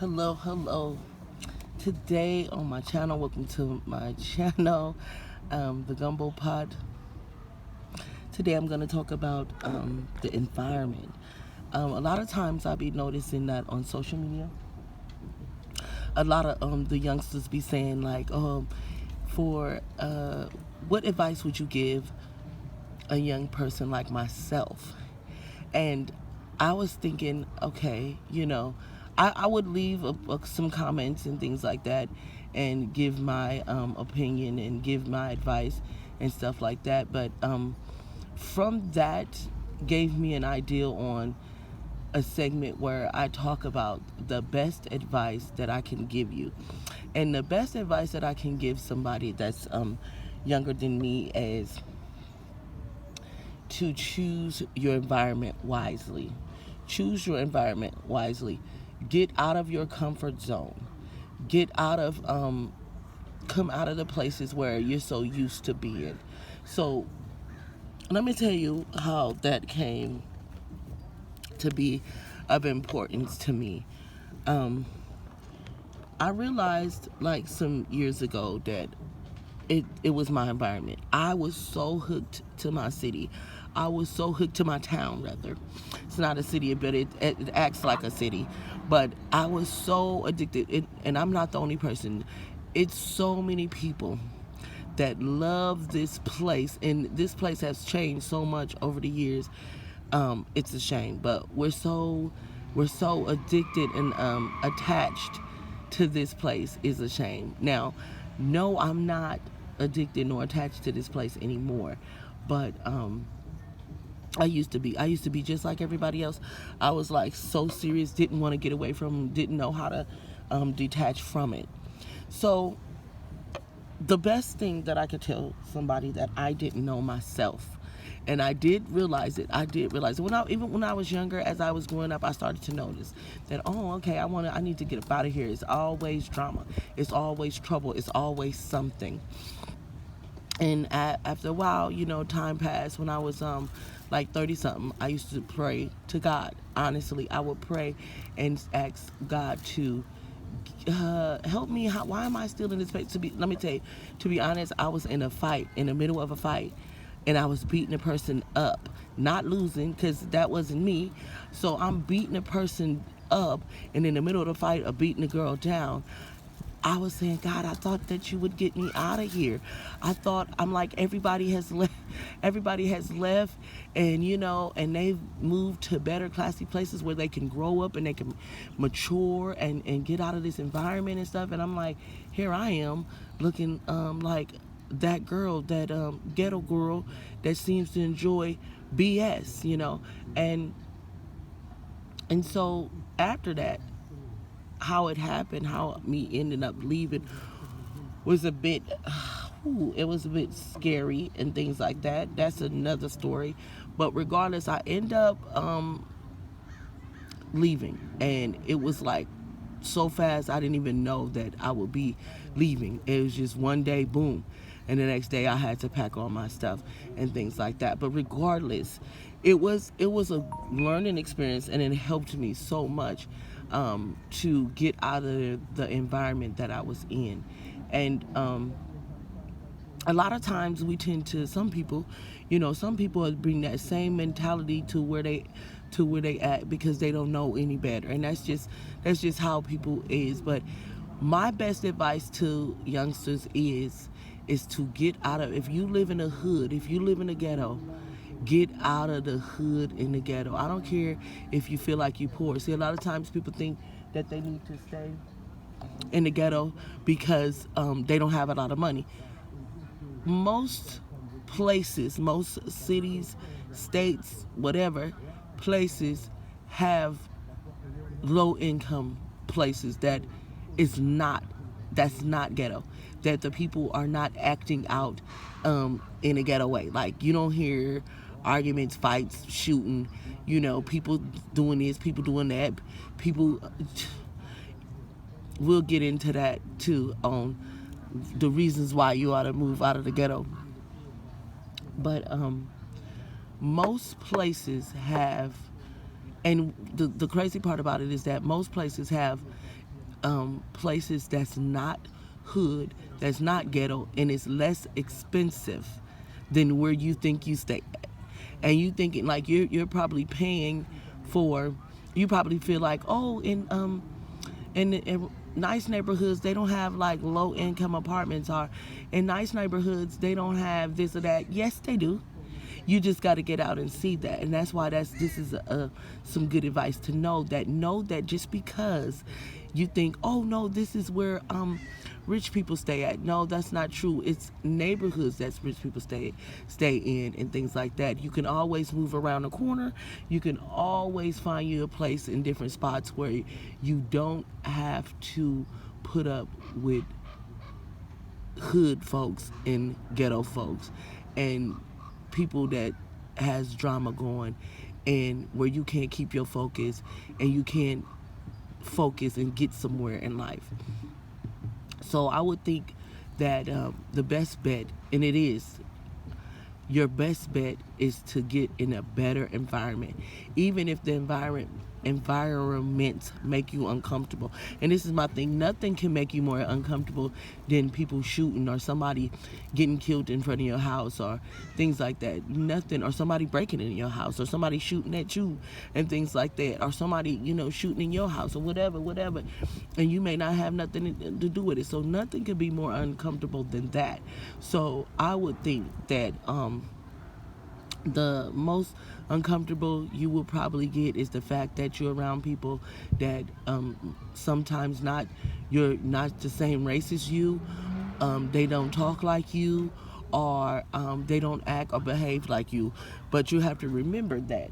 Hello. Today on my channel, welcome to my channel, the Gumbo Pod. Today I'm going to talk about the environment. A lot of times I'll be noticing that on social media, a lot of the youngsters be saying like, for what advice would you give a young person like myself? And I was thinking, okay, I would leave some comments and things like that and give my opinion and give my advice and stuff like that. But from that gave me an idea on a segment where I talk about the best advice that I can give you. And the best advice that I can give somebody that's younger than me is to choose your environment wisely. Choose your environment wisely. Get out of your comfort zone. Get out of come out of the places where you're so used to being. So let me tell you how that came to be of importance to me. I realized like some years ago that it was my environment. I was so hooked to my city. I was so hooked to my town, rather. It's not a city, but it acts like a city. But I was so addicted, and I'm not the only person. It's so many people that love this place, and this place has changed so much over the years. It's a shame, but we're so addicted and attached to this place is a shame. Now, no, I'm not addicted nor attached to this place anymore, but I used to be. I used to be just like everybody else. I was like so serious, didn't want to get away from, didn't know how to detach from it. So the best thing that I could tell somebody that I didn't know myself, and I did realize it. I did realize it even when I was younger. As I was growing up, I started to notice that, okay, I need to get up out of here. It's always drama. It's always trouble. It's always something. And after a while, time passed. When I was like 30 something, I used to pray to God. Honestly, I would pray and ask God to help me. Why am I still in this place? Let me tell you, to be honest, I was in a fight, in the middle of a fight, and I was beating a person up, not losing, because that wasn't me. So I'm beating a person up, and in the middle of the fight of beating the girl down, I was saying, God, I thought that you would get me out of here. I'm like, everybody has left, and they've moved to better, classy places where they can grow up and they can mature and get out of this environment and stuff. And I'm like, here I am looking like that girl, that ghetto girl that seems to enjoy BS, and so after that, how it happened, how me ended up leaving was a bit, it was a bit scary and things like that. That's another story. But regardless, I end up leaving, and it was like so fast I didn't even know that I would be leaving. It was just one day, boom, and the next day I had to pack all my stuff and things like that. But regardless, it was a learning experience, and it helped me so much to get out of the environment that I was in. And a lot of times we tend to, some people bring that same mentality to where they at, because they don't know any better, and that's just how people is. But my best advice to youngsters is to get out of, if you live in a hood, if you live in a ghetto, get out of the hood in the ghetto. I don't care if you feel like you're poor. See, a lot of times people think that they need to stay in the ghetto because they don't have a lot of money. Most places, most cities, states, whatever places have low income places that's not ghetto, that the people are not acting out in a ghetto way. Like, you don't hear arguments, fights, shooting, people doing this, people doing that, people. We'll get into that too, on the reasons why you ought to move out of the ghetto. But most places have, and the crazy part about it is that most places have places that's not hood, that's not ghetto, and it's less expensive than where you think you stay at. And you thinking like you're probably paying for, you probably feel like, oh, in nice neighborhoods they don't have like low income apartments, or in nice neighborhoods they don't have this or that. Yes, they do. You just got to get out and see that. And that's why this is some good advice to know that just because you think, oh no, this is where rich people stay at. No, that's not true. It's neighborhoods that's rich people stay in, and things like that. You can always move around the corner. You can always find you a place in different spots where you don't have to put up with hood folks and ghetto folks and people that has drama going, and where you can't keep your focus and you can't focus and get somewhere in life. So I would think that the best bet, and it is, your best bet is to get in a better environment, even if the environment make you uncomfortable. And this is my thing, nothing can make you more uncomfortable than people shooting, or somebody getting killed in front of your house, or things like that. Nothing. Or somebody breaking in your house, or somebody shooting at you and things like that, or somebody shooting in your house, or whatever, and you may not have nothing to do with it. So nothing can be more uncomfortable than that. So I would think that the most uncomfortable you will probably get is the fact that you're around people that sometimes you're not the same race as you, they don't talk like you, or they don't act or behave like you. But you have to remember that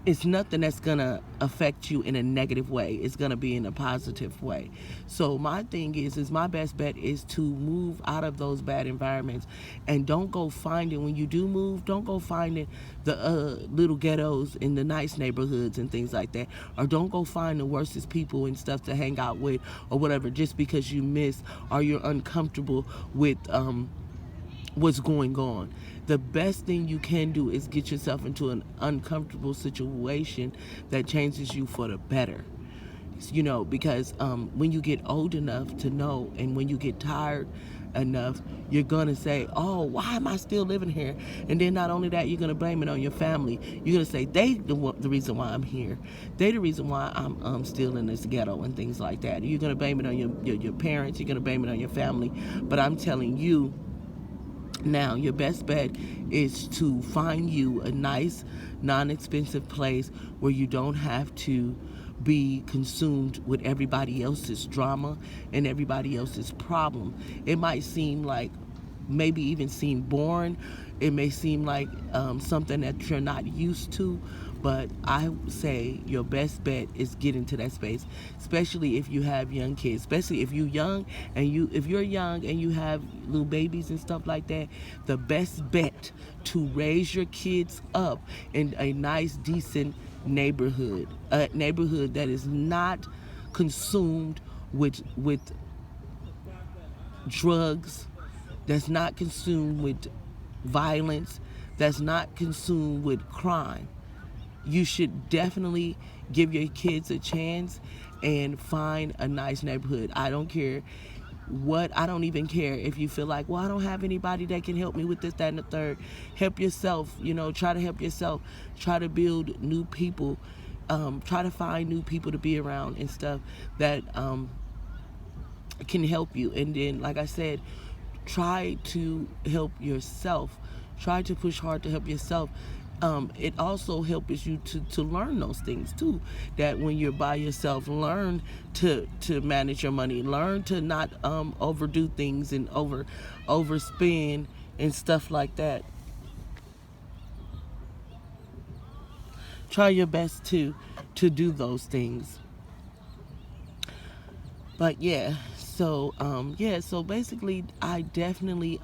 it's nothing that's gonna affect you in a negative way. It's gonna be in a positive way. So my thing is my best bet is to move out of those bad environments, and don't go finding, when you do move, don't go finding the little ghettos in the nice neighborhoods and things like that, or don't go find the worstest people and stuff to hang out with or whatever, just because you miss or you're uncomfortable with what's going on. The best thing you can do is get yourself into an uncomfortable situation that changes you for the better. Because when you get old enough to know, and when you get tired enough, you're gonna say, oh, why am I still living here? And then not only that, you're gonna blame it on your family. You're gonna say, they the reason why I'm here. They the reason why I'm still in this ghetto and things like that. You're gonna blame it on your parents. You're gonna blame it on your family. But I'm telling you, now, your best bet is to find you a nice, non-expensive place where you don't have to be consumed with everybody else's drama and everybody else's problem. It might seem like, maybe even seem boring. It may seem like something that you're not used to, but I say your best bet is get into that space, especially if you have young kids, especially if you're young if you're young and you have little babies and stuff like that. The best bet to raise your kids up in a nice, decent neighborhood, a neighborhood that is not consumed with drugs, that's not consumed with violence, that's not consumed with crime. You should definitely give your kids a chance and find a nice neighborhood. I don't even care if you feel like, well, I don't have anybody that can help me with this, that, and the third. Help yourself, try to help yourself. Try to build new people. Try to find new people to be around and stuff that can help you. And then, like I said, try to help yourself. Try to push hard to help yourself. It also helps you to learn those things too, that when you're by yourself, learn to manage your money, learn to not overdo things and overspend and stuff like that. Try your best to do those things. But so basically I definitely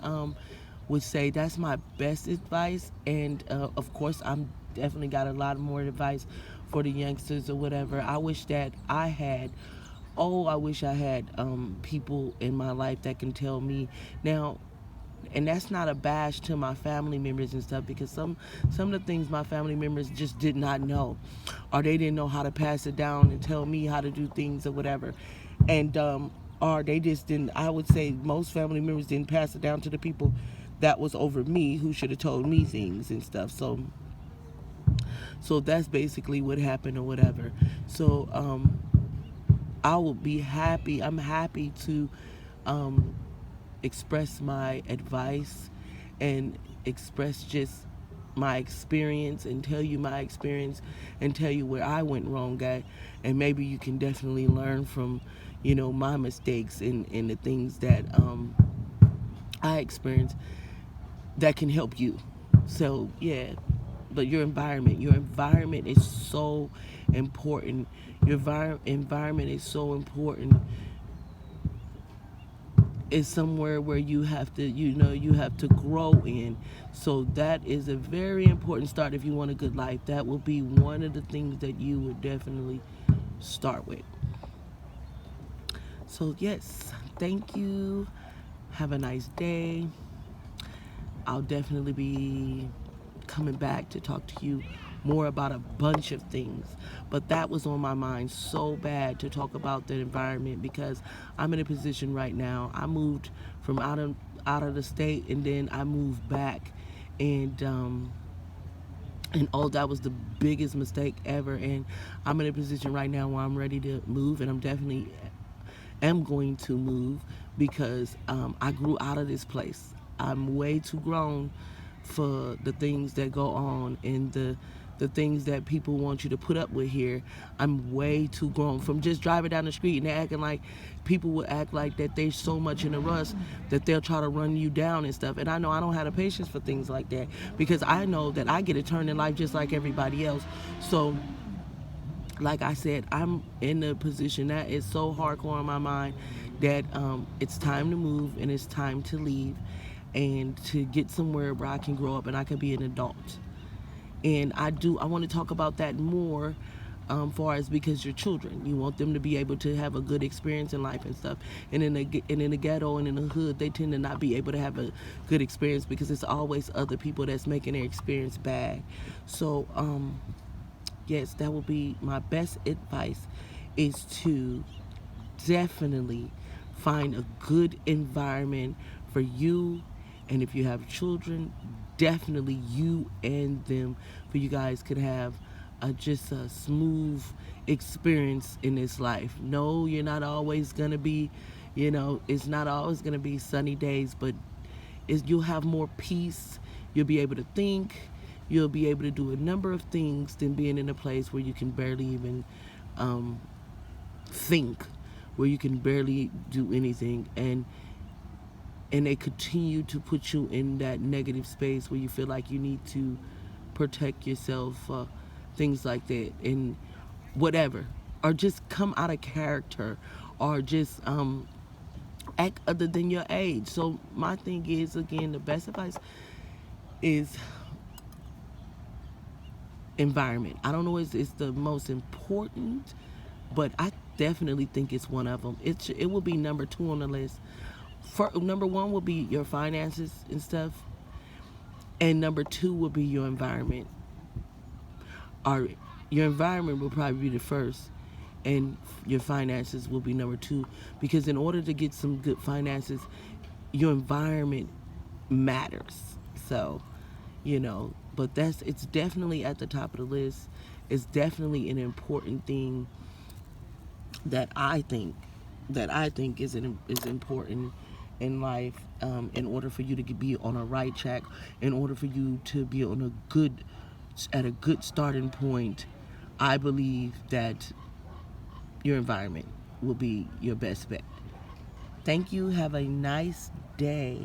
would say that's my best advice. And of course, I'm definitely got a lot more advice for the youngsters or whatever. I wish I had people in my life that can tell me. Now, And that's not a bash to my family members and stuff, because some of the things my family members just did not know, or they didn't know how to pass it down and tell me how to do things or whatever. And or they just didn't, I would say most family members didn't pass it down to the people that was over me, who should have told me things and stuff. So that's basically what happened or whatever. So I will be happy. I'm happy to um, express my advice and express just my experience and tell you my experience and tell you where I went wrong at, and maybe you can definitely learn from, my mistakes and the things that I experienced that can help you. So yeah, but your environment is so important. Your environment is so important. Is somewhere where you have to grow in. So that is a very important start if you want a good life. That will be one of the things that you would definitely start with. So yes, thank you. Have a nice day. I'll definitely be coming back to talk to you more about a bunch of things. But that was on my mind so bad to talk about the environment, because I'm in a position right now. I moved from out of the state, and then I moved back, and oh, that was the biggest mistake ever. And I'm in a position right now where I'm ready to move, and I'm definitely am going to move, because I grew out of this place. I'm way too grown for the things that go on, and the things that people want you to put up with here. I'm way too grown. From just driving down the street and they're acting like, people will act like that they're so much in a rush that they'll try to run you down and stuff. And I know I don't have the patience for things like that, because I know that I get a turn in life just like everybody else. So like I said, I'm in a position that is so hardcore in my mind that it's time to move and it's time to leave, and to get somewhere where I can grow up and I can be an adult. And I want to talk about that more, far as, because your children, you want them to be able to have a good experience in life and stuff. And in the ghetto and in the hood, they tend to not be able to have a good experience, because it's always other people that's making their experience bad. So yes, that will be my best advice, is to definitely find a good environment for you. And if you have children, definitely you and them, for you guys could have just a smooth experience in this life. No, you're not always going to be, it's not always going to be sunny days, but you'll have more peace. You'll be able to think. You'll be able to do a number of things than being in a place where you can barely even think, where you can barely do anything, and they continue to put you in that negative space where you feel like you need to protect yourself, things like that, and whatever, or just come out of character, or just act other than your age. So my thing is, again, the best advice is environment. I don't know if it's the most important, but I definitely think it's one of them. It will be number 2 on the list. Number 1 will be your finances and stuff, and number 2 will be your environment. Or your environment will probably be the first, and your finances will be number 2, because in order to get some good finances, your environment matters. So, but it's definitely at the top of the list. It's definitely an important thing that I think is important in life, in order for you to be on a right track, in order for you to be at a good starting point. I believe that your environment will be your best bet. Thank you. Have a nice day.